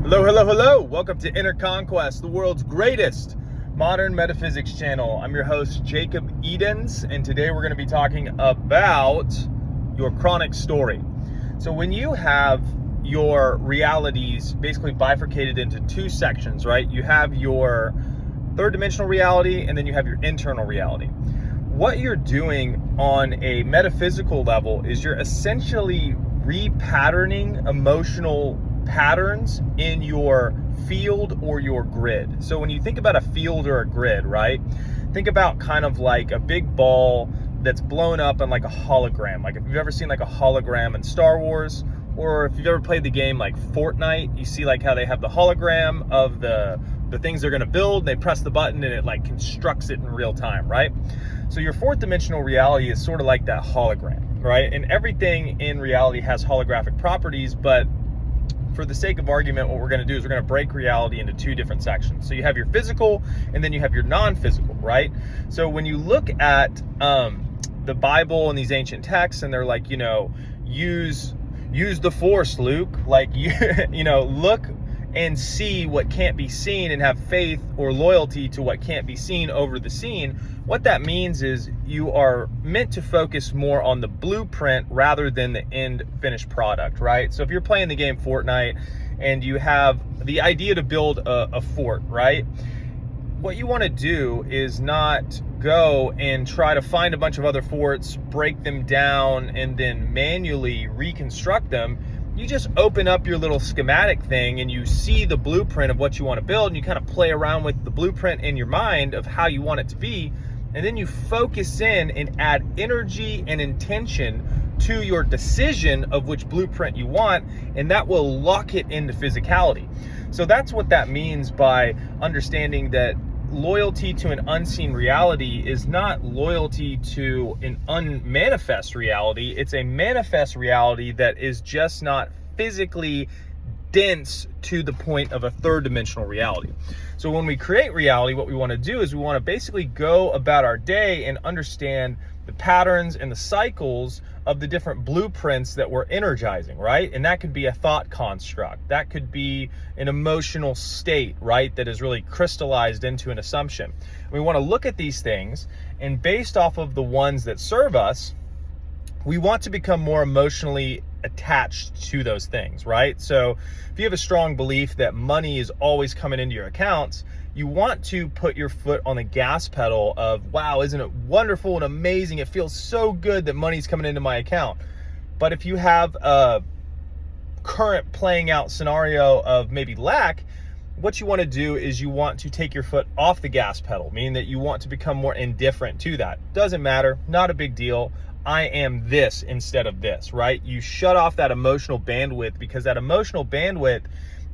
Hello, hello, hello. Welcome to Inner Conquest, the world's greatest modern metaphysics channel. I'm your host, Jacob Edens, and today we're going to be talking about your chronic story. So when you have your realities basically bifurcated into two sections, right? You have your third dimensional reality, and then you have your internal reality. What you're doing on a metaphysical level is you're essentially repatterning emotional patterns in your field or your grid. So when you think about a field or a grid, right? Think about kind of like a big ball that's blown up in like a hologram. Like if you've ever seen like a hologram in Star Wars, or if you've ever played the game like Fortnite, you see like how they have the hologram of the things they're gonna build, they press the button and it like constructs it in real time, right? So your fourth dimensional reality is sort of like that hologram, right? And everything in reality has holographic properties, but for the sake of argument, what we're going to do is we're going to break reality into two different sections. So you have your physical and then you have your non-physical, right? So when you look at the Bible and these ancient texts, and they're like, you know, use the force, Luke, like you know, look and see what can't be seen and have faith or loyalty to what can't be seen over the seen. What that means is you are meant to focus more on the blueprint rather than the end finished product, right? So if you're playing the game Fortnite and you have the idea to build a fort, right? What you want to do is not go and try to find a bunch of other forts, break them down, and then manually reconstruct them. You just open up your little schematic thing and you see the blueprint of what you want to build, and you kind of play around with the blueprint in your mind of how you want it to be. And then you focus in and add energy and intention to your decision of which blueprint you want, and that will lock it into physicality. So that's what that means by understanding that loyalty to an unseen reality is not loyalty to an unmanifest reality. It's a manifest reality that is just not physically dense to the point of a third dimensional reality. So when we create reality, what we want to do is we want to basically go about our day and understand the patterns and the cycles of the different blueprints that we're energizing, right? And that could be a thought construct. That could be an emotional state, right? That is really crystallized into an assumption. We want to look at these things, and based off of the ones that serve us, we want to become more emotionally attached to those things, right? So if you have a strong belief that money is always coming into your accounts, you want to put your foot on the gas pedal of, wow, isn't it wonderful and amazing? It feels so good that money's coming into my account. But if you have a current playing out scenario of maybe lack, what you want to do is you want to take your foot off the gas pedal, meaning that you want to become more indifferent to that. Doesn't matter, not a big deal. I am this instead of this, right? You shut off that emotional bandwidth, because that emotional bandwidth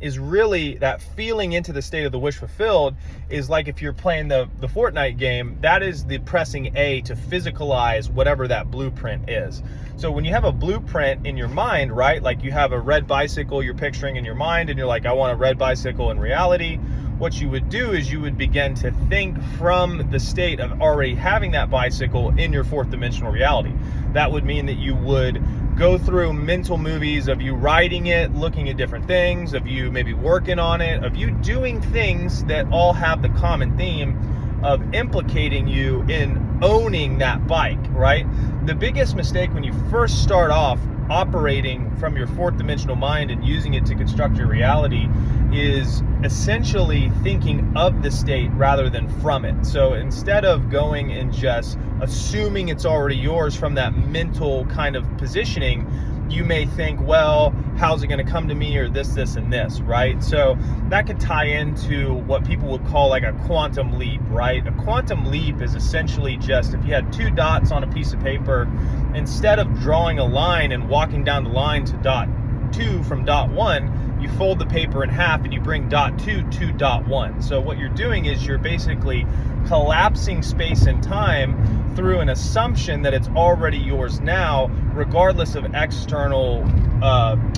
is really that feeling into the state of the wish fulfilled. Is like if you're playing the Fortnite game, that is the pressing A to physicalize whatever that blueprint is. So when you have a blueprint in your mind, right? Like you have a red bicycle you're picturing in your mind, and you're like, I want a red bicycle in reality. What you would do is you would begin to think from the state of already having that bicycle in your fourth dimensional reality. That would mean that you would go through mental movies of you riding it, looking at different things, of you maybe working on it, of you doing things that all have the common theme of implicating you in owning that bike, right? The biggest mistake when you first start off operating from your fourth dimensional mind and using it to construct your reality is essentially thinking of the state rather than from it. So instead of going and just assuming it's already yours from that mental kind of positioning, you may think, well, how's it going to come to me, or this, and this, right? So that could tie into what people would call like a quantum leap, right? A quantum leap is essentially just if you had two dots on a piece of paper, instead of drawing a line and walking down the line to dot 2 from dot 1, you fold the paper in half and you bring dot 2 to dot 1. So what you're doing is you're basically collapsing space and time through an assumption that it's already yours now, regardless of external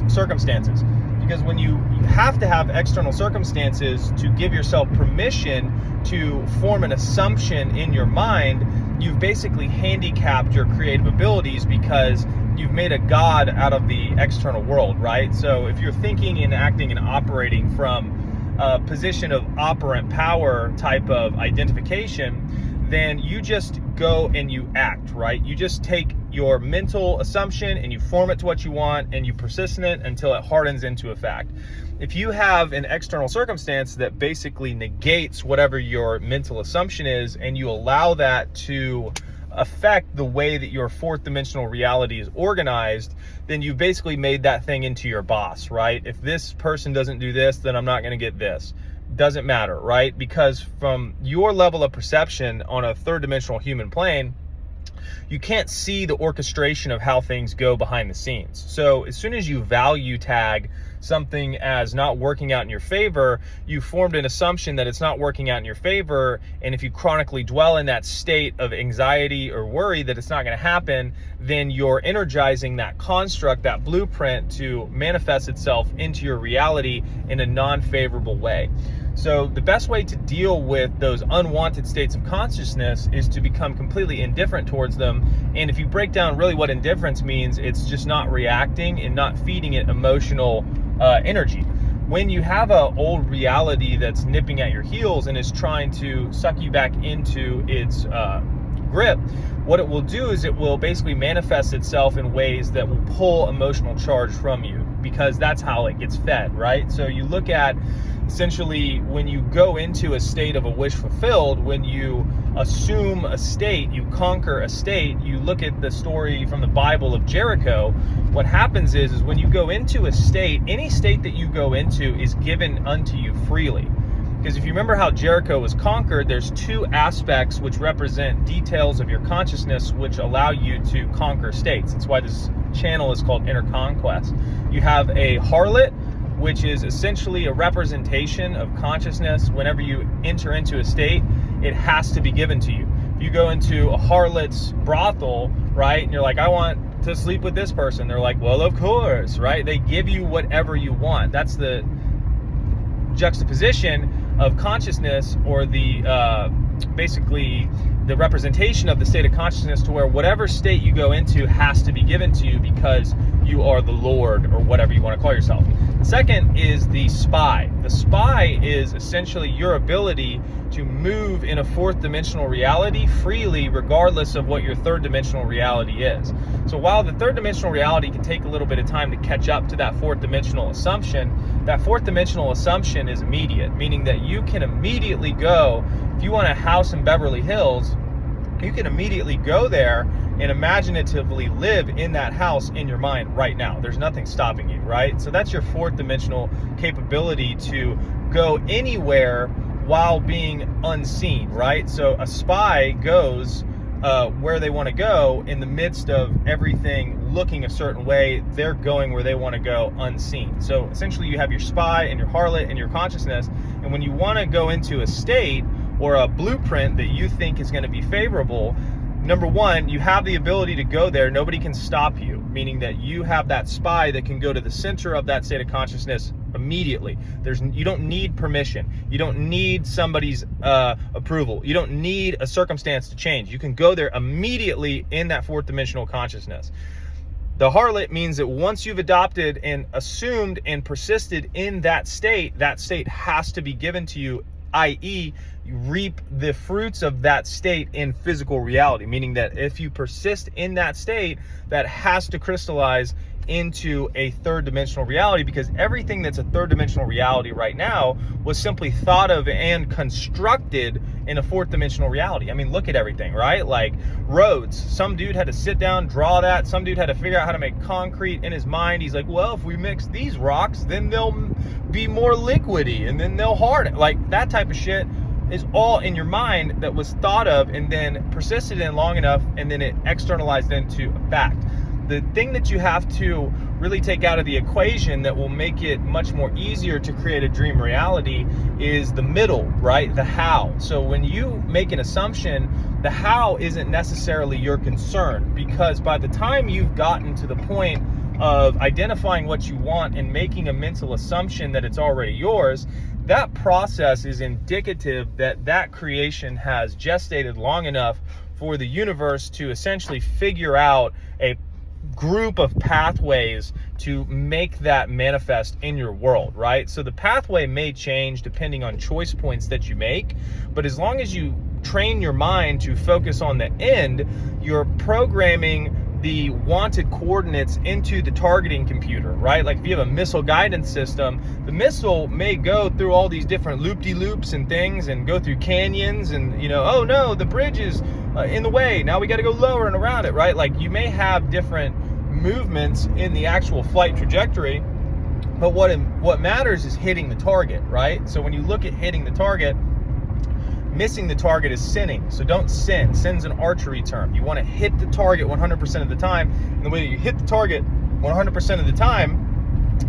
circumstances. Because when you have to have external circumstances to give yourself permission to form an assumption in your mind, you've basically handicapped your creative abilities, because you've made a god out of the external world, right? So if you're thinking and acting and operating from a position of operant power type of identification, then you just go and you act, right? You just take your mental assumption and you form it to what you want, and you persist in it until it hardens into a fact. If you have an external circumstance that basically negates whatever your mental assumption is, and you allow that to affect the way that your fourth dimensional reality is organized, then you've basically made that thing into your boss, right? If this person doesn't do this, then I'm not going to get this. Doesn't matter, right? Because from your level of perception on a third dimensional human plane, you can't see the orchestration of how things go behind the scenes. So as soon as you value tag something as not working out in your favor, you formed an assumption that it's not working out in your favor. And if you chronically dwell in that state of anxiety or worry that it's not going to happen, then you're energizing that construct, that blueprint, to manifest itself into your reality in a non-favorable way. So the best way to deal with those unwanted states of consciousness is to become completely indifferent towards them. And if you break down really what indifference means, it's just not reacting and not feeding it emotional energy. When you have an old reality that's nipping at your heels and is trying to suck you back into its grip, what it will do is it will basically manifest itself in ways that will pull emotional charge from you, because that's how it gets fed, right? So you look at essentially when you go into a state of a wish fulfilled, when you assume a state, you conquer a state. You look at the story from the Bible of Jericho. What happens is when you go into a state, any state that you go into is given unto you freely. Because if you remember how Jericho was conquered, there's two aspects which represent details of your consciousness which allow you to conquer states. That's why this channel is called Inner Conquest. You have a harlot, which is essentially a representation of consciousness. Whenever you enter into a state, it has to be given to you. If you go into a harlot's brothel, right, and you're like, I want to sleep with this person, they're like, well, of course, right? They give you whatever you want. That's the juxtaposition of consciousness, or the basically the representation of the state of consciousness, to where whatever state you go into has to be given to you because you are the Lord, or whatever you want to call yourself. The second is the spy. The spy is essentially your ability to move in a fourth dimensional reality freely, regardless of what your third dimensional reality is. So while the third dimensional reality can take a little bit of time to catch up to that fourth dimensional assumption, that fourth dimensional assumption is immediate, meaning that you can immediately go, if you want a house in Beverly Hills, you can immediately go there and imaginatively live in that house in your mind right now. There's nothing stopping you, right? So that's your fourth dimensional capability to go anywhere while being unseen, right? So a spy goes where they want to go in the midst of everything looking a certain way. They're going where they want to go unseen. So essentially you have your spy and your harlot and your consciousness, and when you want to go into a state or a blueprint that you think is going to be favorable, number one, you have the ability to go there. Nobody can stop you, meaning that you have that spy that can go to the center of that state of consciousness immediately. You don't need permission. You don't need somebody's approval. You don't need a circumstance to change. You can go there immediately in that fourth dimensional consciousness. The harlot means that once you've adopted and assumed and persisted in that state has to be given to you, i.e., you reap the fruits of that state in physical reality, meaning that if you persist in that state, that has to crystallize into a third dimensional reality, because everything that's a third dimensional reality right now was simply thought of and constructed in a fourth dimensional reality. I mean, look at everything, right? Like roads, some dude had to sit down, draw that. Some dude had to figure out how to make concrete in his mind. He's like, well, if we mix these rocks, then they'll be more liquidy and then they'll harden. Like that type of shit is all in your mind that was thought of and then persisted in long enough, and then it externalized into a fact. The thing that you have to really take out of the equation that will make it much more easier to create a dream reality is the middle, right? The how. So when you make an assumption, the how isn't necessarily your concern, because by the time you've gotten to the point of identifying what you want and making a mental assumption that it's already yours, that process is indicative that that creation has gestated long enough for the universe to essentially figure out a group of pathways to make that manifest in your world, right? So the pathway may change depending on choice points that you make, but as long as you train your mind to focus on the end, you're programming the wanted coordinates into the targeting computer, right? Like if you have a missile guidance system, the missile may go through all these different loop-de-loops and things and go through canyons and, you know, oh no, the bridge is in the way, now we got to go lower and around it, right? Like you may have different movements in the actual flight trajectory, but what matters is hitting the target, right? So when you look at hitting the target, missing the target is sinning. So don't sin. Sin's an archery term. You want to hit the target 100% of the time. And the way that you hit the target 100% of the time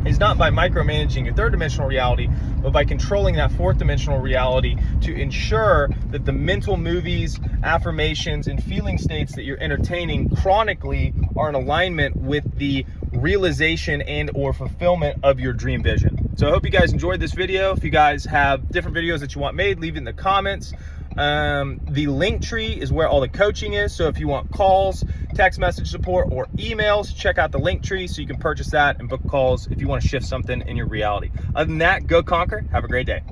is not by micromanaging your third dimensional reality, but by controlling that fourth dimensional reality to ensure that the mental movies, affirmations, and feeling states that you're entertaining chronically are in alignment with the realization and or fulfillment of your dream vision. So I hope you guys enjoyed this video. If you guys have different videos that you want made, leave it in the comments. The link tree is where all the coaching is. So if you want calls, text message support, or emails, check out the link tree so you can purchase that and book calls if you want to shift something in your reality. Other than that, go conquer. Have a great day.